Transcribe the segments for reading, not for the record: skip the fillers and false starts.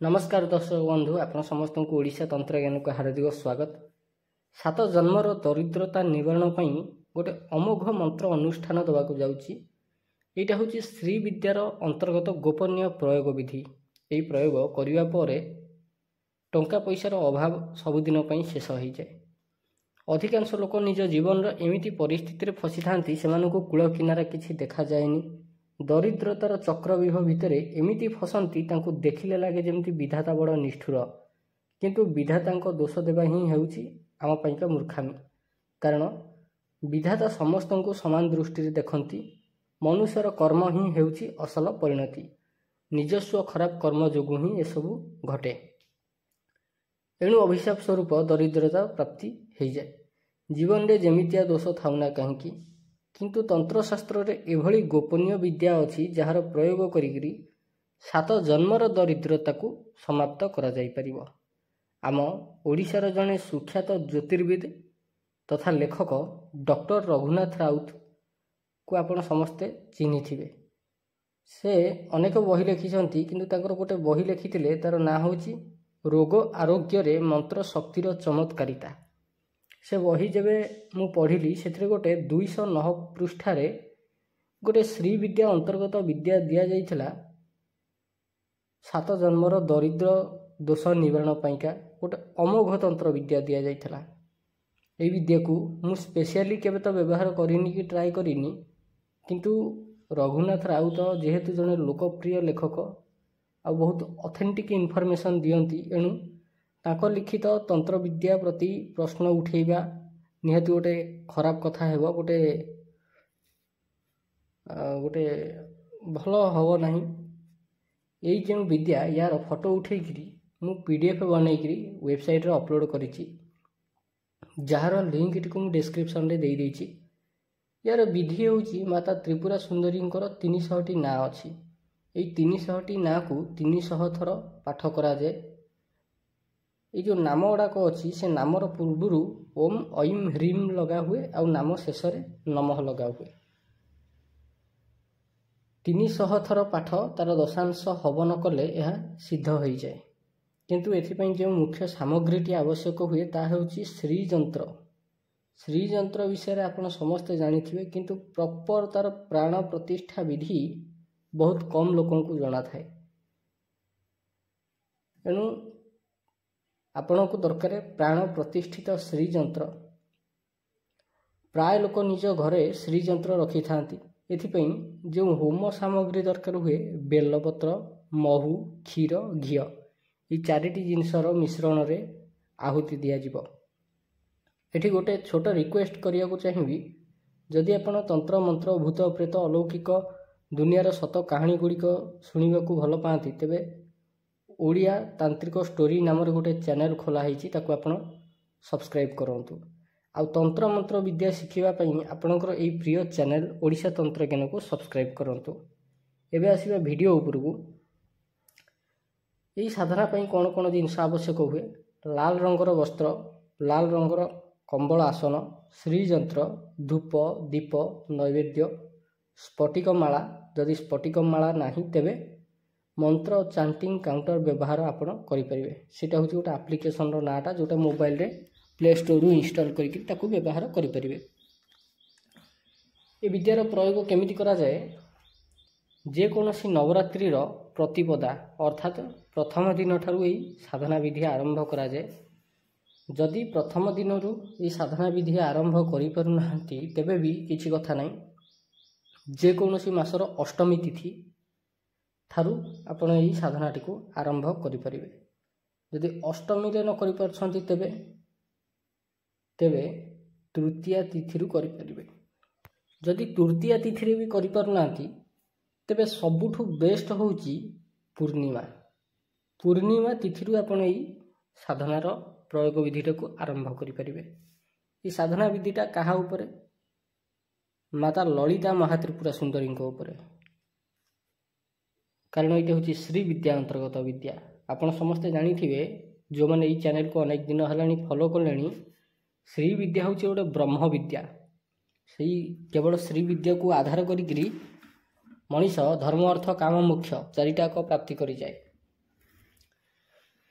नमस्कार दर्शक बंधु आपण समस्त को ओडिशा तंत्र ज्ञान को हार्दिक स्वागत। 7 जन्मर दरिद्रता निवारण पई गोटे अमोघ मंत्र अनुष्ठान देवाक जाउची। एटा होची श्री विद्यार अंतर्गत गोपनीय प्रयोग विधि। एई प्रयोग करिवा परे टंका पैसार अभाव सबुदिन पई शेष होई जाय। अधिकांश लोक निज जीवन रो एमिति परिस्थिति रे फसी थांती सेमानको कूल किनारा किछि देखा जायनी। दरिद्रतार चक्रव्यूह भितर एमिति फसंती तांको देखिले लागे जेमती विधाता बड़ निष्ठुर, किंतु विधातांको दोष देबा ही हेउची आम पाइका मूर्खामी। कारण विधाता समस्तंको समान दृष्टि रे देखंती। मनुष्यर कर्म ही हेउची असल परिणति। निजस्व खराब कर्म जोगु ही एसबु घटे। एणु अभिशाप स्वरूप दरिद्रता प्राप्ति हो जाए। जीवन रे जेमितिया दोष थाउना कहीं, किंतु तंत्रशास्त्र रे एभली गोपनीय विद्या अछि जहार प्रयोग करिकरी 7 जन्मर दरिद्रता को समाप्त करा जाई परिबो। आम ओडिशार जने सुख्यात ज्योतिर्विद तथा लेखक डॉक्टर रघुनाथ राउत को आपण समस्ते चिन्हि थिबे। से अनेक बही लिखिसंती, किंतु ताकर गोटे बही लिखिथिले तार ना होची रोग आरोग्य रे मंत्र शक्तिर चमत्कारिता। से बही जेबे मु पढ़िली से गोटे 209 पृष्ठारे गोटे श्री विद्या अंतर्गत विद्या दिया जाइथिला। 7 जन्मर दरिद्र दोष निवारण पाइका गोटे अमोघ तंत्र विद्या दिया जाइथिला। ए विद्या को मु स्पेशली केबे तो व्यवहार करिनी कि ट्राई करिनी, किंतु रघुनाथ राउत जेहेतु जने लोकप्रिय लेखक आ बहुत ऑथेंटिक इनफॉरमेशन दियंती, एणु ताको लिखित तंत्र विद्या प्रति प्रश्न उठेबा निहाती गोटे खराब कथा हेबो, गोटे भल हबो नाही। एई जे विद्या यार फोटो उठेकरी मु पीडीएफ बनैकरी वेबसाइट रे अपलोड करिछि, जहार लिंक टिको मु डिस्क्रिप्शन रे देई देछि। यार विधि होची माता त्रिपुरा सुंदरींकर 300 टी ना अछि। एई 300 टी ना को 300 थर पाठ करा जाय। ये जो नाम गुड़ाक अच्छी से नामर पूर्वर ओम ऐम ह्रीम लगा हुए आ नाम शेष नमः लगा हुए। 300 थर पाठ तार दशांश हवन कले यह सिद्ध हो जाए। किंतु एथिपाई जो मुख्य सामग्रीटी आवश्यक हुए ता हेउची श्रीजंत्र। श्रीजंत्र विषय आपन समस्ते जानिथिबे, किंतु प्रॉपर तार प्राण प्रतिष्ठा विधि बहुत कम लोकों को जना थाए। एणु आपण को दरकार प्राण प्रतिष्ठित श्रीजंत्र। प्राय लोक निज घरे श्रीजंत्र रखि थांती। एथिपई जो होम सामग्री दरकार हुए बेलपत्र, महू, क्षीर, घी ये 4टी जिनसर मिश्रण रे आहुति दिया जिवो। एठी गोटे छोट रिक्वेस्ट करिया को चाहिबी, जदि आपण तंत्र मंत्र भूत प्रेत अलौकिक दुनियार सत कहानी गुड़िक शुणा को भल पाती, तेबे ओडिया तांत्रिक स्टोरी नाम गोटे चैनल खोला है, ताको आपण सब्सक्राइब करंतु। आ तंत्र मंत्र विद्या शिखिबा पई आपणकर एई प्रिय चैनल ओडिशा तंत्र ज्ञान को सब्सक्राइब करंतु। एबे आसीबा वीडियो उपरकू। एई साधना पई कोन कोन जिनस आवश्यक हुए? लाल रंगर वस्त्र, लाल रंगर कंबल आसन, श्रीजंत्र, धूप, दीप, नैवेद्य, स्फटिक माला। जदि स्फटिक माला नाही तेबे मंत्र चांटिंग काउंटर व्यवहार आपण करि परिबे। सेटा होची गोटे एप्लिकेशन रो नाटा जोटा मोबाइल रे प्ले स्टोर रु इंस्टॉल करिकि ताकू व्यवहार करि परिबे। ए विद्यार प्रयोग केमिति करा जाय? जे कोनोसी नवरात्रि रो प्रतिपदा अर्थात प्रथम दिन ठारू एई साधना विधि आरंभ करा जाय। जदि प्रथम दिन रु एई साधना विधि आरंभ करि परु नाहंती तेबे भी किछि कथा नै। जे कोनोसी मासर अष्टमी तिथि थारू आपण यही साधनाटी को आरंभ करें। जदि अष्टमी रे न करि परछंती तेबे तृतीया तिथि करें। जदि तृतीया तिथि रे भी करि परनांती तेबे सबुठु बेस्ट होची पूर्णिमा। पूर्णिमा तिथि रु आपण यही साधनार प्रयोग विधिटा को आरंभ करें। ये साधना विधिटा कहा उपरे? माता ललिता महात्रिपुरा सुंदरी उपरे। कारण ये हूँ श्री विद्या अंतर्गत विद्या। आपण समस्ते जानिथिबे, जो मैंने ये चैनल को अनेक दिन है फॉलो कले, श्री विद्या हूँ गोटे ब्रह्म विद्या। सही केवल श्री विद्या को आधार करी मनीष धर्म अर्थ काम मोक्ष 4टाक प्राप्ति करि जाए।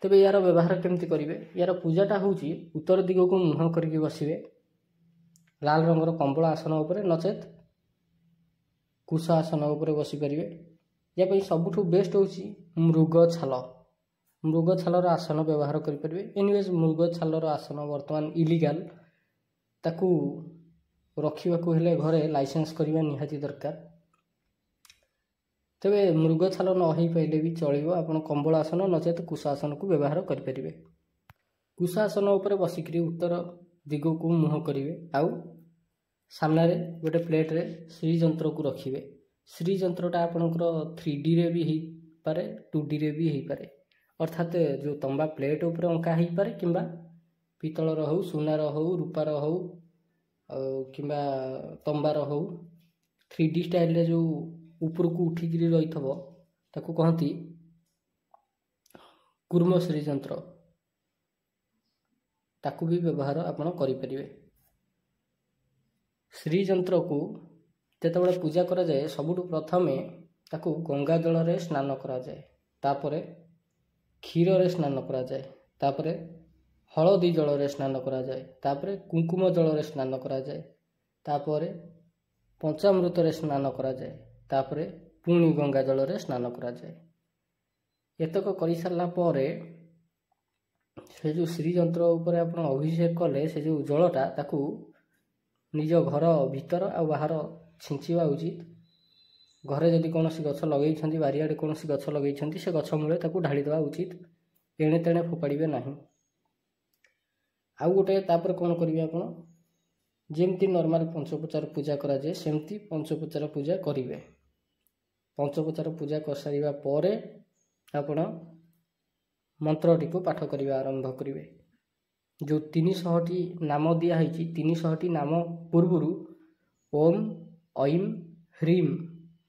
ତେବେ ୟାର ବ୍ୟବହାର କେମିତି କରିବେ? ୟାର ପୂଜାଟା ହେଉଛି ଉତ୍ତର ଦିଗକୁ ମୁହଁ କରିକି ବସିବେ, ଲାଲ ରଙ୍ଗର କମ୍ବଳ ଆସନ ଉପରେ ନଚେତ୍ କୁଶ ଆସନ ଉପରେ ବସିପାରିବେ। ୟା ପାଇଁ ସବୁଠୁ ବେଷ୍ଟ ହେଉଛି ମୃଗଛାଲ। ମୃଗଛାଲର ଆସନ ବ୍ୟବହାର କରିପାରିବେ। ଏନିୱେଜ୍ ମୃଗଛାଲର ଆସନ ବର୍ତ୍ତମାନ ଇଲିଗାଲ୍, ତାକୁ ରଖିବାକୁ ହେଲେ ଘରେ ଲାଇସେନ୍ସ କରିବା ନିହାତି ଦରକାର। ତେବେ ମୃଗଛାଲ ନ ହେଇପାରିଲେ ବି ଚଳିବ, ଆପଣ କମ୍ବଳ ଆସନ ନଚେତ୍ କୁଶ ଆସନକୁ ବ୍ୟବହାର କରିପାରିବେ। କୁଶ ଆସନ ଉପରେ ବସିକରି ଉତ୍ତର ଦିଗକୁ ମୁହଁ କରିବେ, ଆଉ ସାମ୍ନାରେ ଗୋଟେ ପ୍ଲେଟ୍ରେ ଶ୍ରୀଯନ୍ତ୍ରକୁ ରଖିବେ। ଶ୍ରୀଯନ୍ତ୍ରଟା ଆପଣଙ୍କର 3Dରେ ବି ହେଇପାରେ, 2Dରେ ବି ହେଇପାରେ, ଅର୍ଥାତ୍ ଯେଉଁ ତମ୍ବା ପ୍ଲେଟ୍ ଉପରେ ଅଙ୍କା ହେଇପାରେ କିମ୍ବା ପିତ୍ତଳର ହେଉ, ସୁନାର ହେଉ, ରୂପାର ହେଉ କିମ୍ବା ତମ୍ବାର ହେଉ। 3D ଷ୍ଟାଇଲ୍ରେ ଯେଉଁ ଉପରକୁ ଉଠିକିରି ରହିଥିବ ତାକୁ କହନ୍ତି କୁର୍ମ ଶ୍ରୀଯନ୍ତ୍ର, ତାକୁ ବି ବ୍ୟବହାର ଆପଣ କରିପାରିବେ। ଶ୍ରୀଯନ୍ତ୍ରକୁ ଯେତେବେଳେ ପୂଜା କରାଯାଏ ସବୁଠୁ ପ୍ରଥମେ ତାକୁ ଗଙ୍ଗା ଜଳରେ ସ୍ନାନ କରାଯାଏ, ତାପରେ କ୍ଷୀରରେ ସ୍ନାନ କରାଯାଏ, ତାପରେ ହଳଦୀ ଜଳରେ ସ୍ନାନ କରାଯାଏ, ତାପରେ କୁଙ୍କୁମ ଜଳରେ ସ୍ନାନ କରାଯାଏ, ତାପରେ ପଞ୍ଚାମୃତରେ ସ୍ନାନ କରାଯାଏ, ତାପରେ ପୁଣି ଗଙ୍ଗା ଜଳରେ ସ୍ନାନ କରାଯାଏ। ଏତକ କରିସାରିଲା ପରେ ସେ ଯେଉଁ ଶ୍ରୀଯନ୍ତ୍ର ଉପରେ ଆପଣ ଅଭିଷେକ କଲେ ସେ ଯେଉଁ ଜଳଟା ତାକୁ ନିଜ ଘର ଭିତର ଆଉ ବାହାର ଛିଞ୍ଚିବା ଉଚିତ। ଘରେ ଯଦି କୌଣସି ଗଛ ଲଗେଇଛନ୍ତି, ବାରିଆଡ଼େ କୌଣସି ଗଛ ଲଗେଇଛନ୍ତି, ସେ ଗଛ ମୂଳେ ତାକୁ ଢାଳି ଦେବା ଉଚିତ, ଏଣେ ତେଣେ ଫୋପାଡ଼ିବେ ନାହିଁ। ଆଉ ଗୋଟେ ତାପରେ କ'ଣ କରିବେ, ଆପଣ ଯେମିତି ନର୍ମାଲ ପଞ୍ଚୋପଚାର ପୂଜା କରାଯାଏ ସେମିତି ପଞ୍ଚୋପଚାର ପୂଜା କରିବେ। ପଞ୍ଚୋପଚାର ପୂଜା କରିସାରିବା ପରେ ଆପଣ ମନ୍ତ୍ରଟିକୁ ପାଠ କରିବା ଆରମ୍ଭ କରିବେ। ଯେଉଁ 300ଟି ନାମ ଦିଆହେଇଛି, 300ଟି ନାମ ପୂର୍ବରୁ ଓମ୍ ଐମ୍ ହ୍ରିମ୍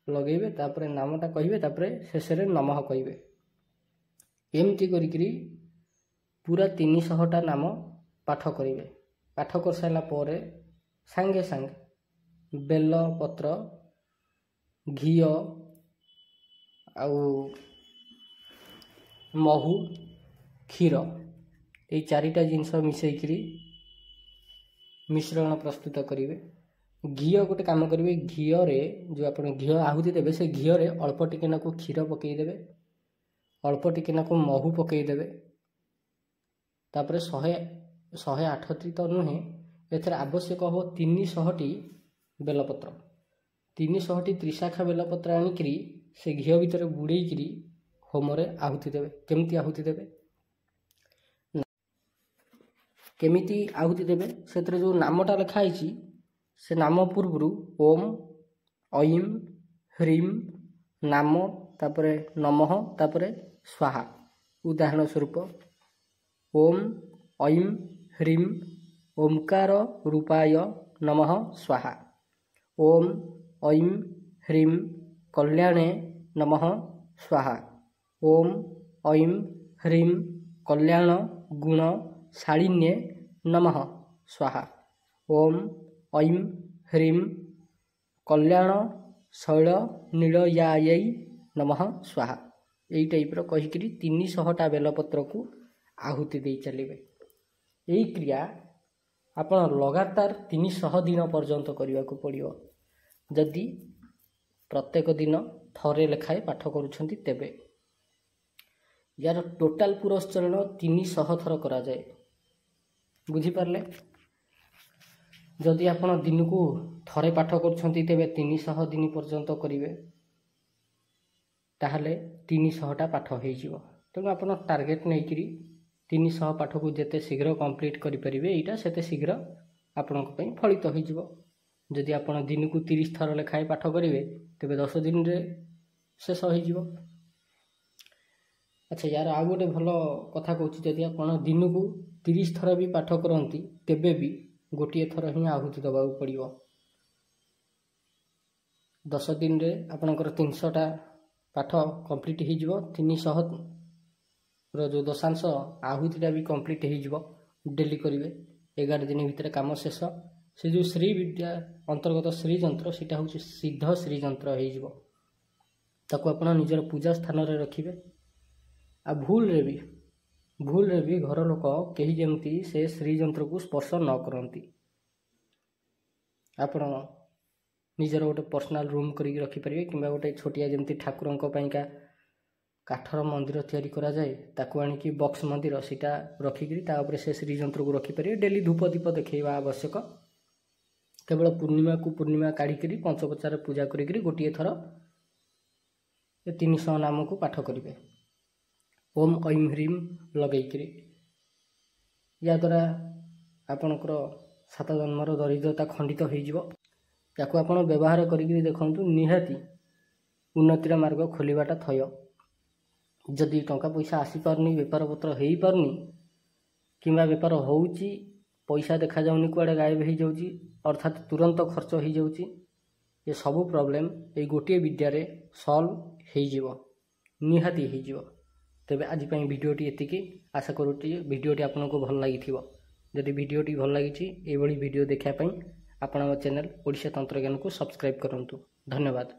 ଲଗେଇବେ, ତାପରେ ନାମଟା କହିବେ, ତାପରେ ଶେଷରେ ନମଃ କହିବେ। ଏମିତି କରିକିରି ପୁରା 300ଟା ନାମ ପାଠ କରିବେ। ପାଠ କରିସାରିଲା ପରେ ସାଙ୍ଗେ ସାଙ୍ଗେ ବେଲ ପତ୍ର, ଘିଅ ଆଉ ମହୁ, କ୍ଷୀର, ଏଇ 4ଟା ଜିନିଷ ମିଶେଇକିରି ମିଶ୍ରଣ ପ୍ରସ୍ତୁତ କରିବେ। ଘିଅ ଗୋଟେ କାମ କରିବେ, ଘିଅରେ ଯେଉଁ ଆପଣ ଘିଅ ଆହୁତି ଦେବେ ସେ ଘିଅରେ ଅଳ୍ପ ଟିକେ ନାକୁ କ୍ଷୀର ପକାଇଦେବେ, ଅଳ୍ପ ଟିକେ ନାକୁ ମହୁ ପକାଇଦେବେ, ତାପରେ 108ଟି ତ ନୁହେଁ, ଏଥିରେ ଆବଶ୍ୟକ ହେବ 300ଟି ବେଲପତ୍ର। 300ଟି ତ୍ରିଶାଖା ବେଲପତ୍ର ଆଣିକିରି ସେ ଘିଅ ଭିତରେ ବୁଡ଼େଇକିରି ହୋମରେ ଆହୁତି ଦେବେ। କେମିତି ଆହୁତି ଦେବେ? କେମିତି ଆହୁତି ଦେବେ? ସେଥିରେ ଯେଉଁ ନାମଟା ଲେଖା ହେଇଛି ସେ ନାମ ପୂର୍ବରୁ ଓମ୍ ଐମ୍ ହ୍ରିମ୍ ନାମ, ତାପରେ ନମଃ, ତାପରେ ସ୍ୱାହା। ଉଦାହରଣ ସ୍ୱରୂପ ଓମ୍ ଐମ୍ ହ୍ରିମ୍ ଓମ୍କାର ରୂପାୟ ନମଃ ସ୍ୱାହା, ଓମ୍ ଐମ୍ ହ୍ରିମ୍ କଲ୍ୟାଣେ ନମଃ ସ୍ୱାହା, ଓମ୍ ଐମ୍ ହ୍ରିମ୍ କଲ୍ୟାଣ ଗୁଣ ଶାଳିନ୍ୟେ ନମଃ ସ୍ୱାହା, ଓମ୍ ଐମ୍ ହ୍ରିମ୍ କଲ୍ୟାଣ ଶୈଳ ନୀଳୟାयै ନମଃ ସ୍ୱାହା। ଏଇ ଟାଇପ୍ର କହିକିରି 300ଟା ବେଲପତ୍ରକୁ ଆହୁତି ଦେଇ ଚାଲିବେ। ଏଇ କ୍ରିୟା ଆପଣ ଲଗାତାର 300 ଦିନ ପର୍ଯ୍ୟନ୍ତ କରିବାକୁ ପଡ଼ିବ। ଯଦି ପ୍ରତ୍ୟେକ ଦିନ ଥରେ ଲେଖାଏଁ ପାଠ କରୁଛନ୍ତି ତେବେ ୟାର ଟୋଟାଲ ପୁରସ୍ଚରଣ 300 ଥର କରାଯାଏ। ବୁଝିପାରିଲେ? ଯଦି ଆପଣ ଦିନକୁ ଥରେ ପାଠ କରୁଛନ୍ତି ତେବେ 300 ଦିନ ପର୍ଯ୍ୟନ୍ତ କରିବେ, ତାହେଲେ 300ଟା ପାଠ ହେଇଯିବ। ତେଣୁ ଆପଣ ଟାର୍ଗେଟ୍ ନେଇକିରି 300 ପାଠକୁ ଯେତେ ଶୀଘ୍ର କମ୍ପ୍ଲିଟ୍ କରିପାରିବେ ଏଇଟା ସେତେ ଶୀଘ୍ର ଆପଣଙ୍କ ପାଇଁ ଫଳିତ ହୋଇଯିବ। ଯଦି ଆପଣ ଦିନକୁ 30 ଥର ଲେଖାଏଁ ପାଠ କରିବେ ତେବେ 10 ଦିନରେ ଶେଷ ହୋଇଯିବ। ଆଚ୍ଛା, ୟାର ଆଉ ଗୋଟେ ଭଲ କଥା କହୁଛି, ଯଦି ଆପଣ ଦିନକୁ 30 ଥର ବି ପାଠ କରନ୍ତି ତେବେ ବି ଗୋଟିଏ ଥର ହିଁ ଆହୁତି ଦେବାକୁ ପଡ଼ିବ। 10 ଦିନରେ ଆପଣଙ୍କର 300ଟା ପାଠ କମ୍ପ୍ଲିଟ୍ ହେଇଯିବ। 300ର ଯେଉଁ ଦଶାଂଶ ଆହୁତିଟା ବି କମ୍ପ୍ଲିଟ୍ ହେଇଯିବ। ଡେଲି କରିବେ, 11 ଦିନ ଭିତରେ କାମ ଶେଷ। ସେ ଯେଉଁ ଶ୍ରୀ ବିଦ୍ୟା ଅନ୍ତର୍ଗତ ଶ୍ରୀଯନ୍ତ୍ର ସେଇଟା ହେଉଛି ସିଦ୍ଧ ଶ୍ରୀଯନ୍ତ୍ର ହେଇଯିବ। ତାକୁ ଆପଣ ନିଜର ପୂଜା ସ୍ଥାନରେ ରଖିବେ। ଆଉ ଭୁଲରେ ବି ଭୁଲରେ ବି ଘର ଲୋକ କେହି ଯେମିତି ସେ ଶ୍ରୀଯନ୍ତ୍ରକୁ ସ୍ପର୍ଶ ନ କରନ୍ତି। ଆପଣ ନିଜର ଗୋଟେ ପର୍ସନାଲ୍ ରୁମ୍ କରିକି ରଖିପାରିବେ, କିମ୍ବା ଗୋଟେ ଛୋଟିଆ ଯେମିତି ଠାକୁରଙ୍କ ପାଇଁକା କାଠର ମନ୍ଦିର ତିଆରି କରାଯାଏ, ତାକୁ ଆଣିକି ବକ୍ସ ମନ୍ଦିର ସେଇଟା ରଖିକିରି ତା ଉପରେ ସେ ଶ୍ରୀଯନ୍ତ୍ରକୁ ରଖିପାରିବେ। ଡେଲି ଧୂପ ଦୀପ ଦେଖାଇବା ଆବଶ୍ୟକ। କେବଳ ପୂର୍ଣ୍ଣିମାକୁ ପୂର୍ଣ୍ଣିମା କାଢ଼ିକିରି ପଞ୍ଚୋପଚାର ପୂଜା କରିକିରି ଗୋଟିଏ ଥର 300 ନାମକୁ ପାଠ କରିବେ, ଓମ୍ ଐಂ ହ୍ରିମ୍ ଲଗେଇକିରି। ଯାହାଦ୍ୱାରା ଆପଣଙ୍କର 7 ଜନ୍ମର ଦରିଦ୍ରତା ଖଣ୍ଡିତ ହୋଇଯିବ। ତାକୁ ଆପଣ ବ୍ୟବହାର କରିକିରି ଦେଖନ୍ତୁ, ନିହାତି ଉନ୍ନତିର ମାର୍ଗ ଖୋଲିବାଟା ଥୟ। ଯଦି ଟଙ୍କା ପଇସା ଆସିପାରୁନି, ବେପାରପତ୍ର ହେଇପାରୁନି, କିମ୍ବା ବେପାର ହେଉଛି ପଇସା ଦେଖାଯାଉନି, କୁଆଡ଼େ ଗାୟବ ହେଇଯାଉଛି, ଅର୍ଥାତ୍ ତୁରନ୍ତ ଖର୍ଚ୍ଚ ହେଇଯାଉଛି, ଏ ସବୁ ପ୍ରୋବ୍ଲେମ୍ ଏଇ ଗୋଟିଏ ବିଦ୍ୟାରେ ସଲ୍ଭ ହେଇଯିବ, ନିହାତି ହେଇଯିବ। ତେବେ ଆଜି ପାଇଁ ଭିଡ଼ିଓଟି ଏତିକି। ଆଶା କରୁଛି ଭିଡ଼ିଓଟି ଆପଣଙ୍କୁ ଭଲ ଲାଗିଥିବ। ଯଦି ଭିଡ଼ିଓଟି ଭଲ ଲାଗିଛି, ଏଇଭଳି ଭିଡ଼ିଓ ଦେଖିବା ପାଇଁ ଆପଣ ଆମ ଚ୍ୟାନେଲ୍ ଓଡ଼ିଶା ତନ୍ତ୍ରଜ୍ଞାନକୁ ସବସ୍କ୍ରାଇବ୍ କରନ୍ତୁ। ଧନ୍ୟବାଦ।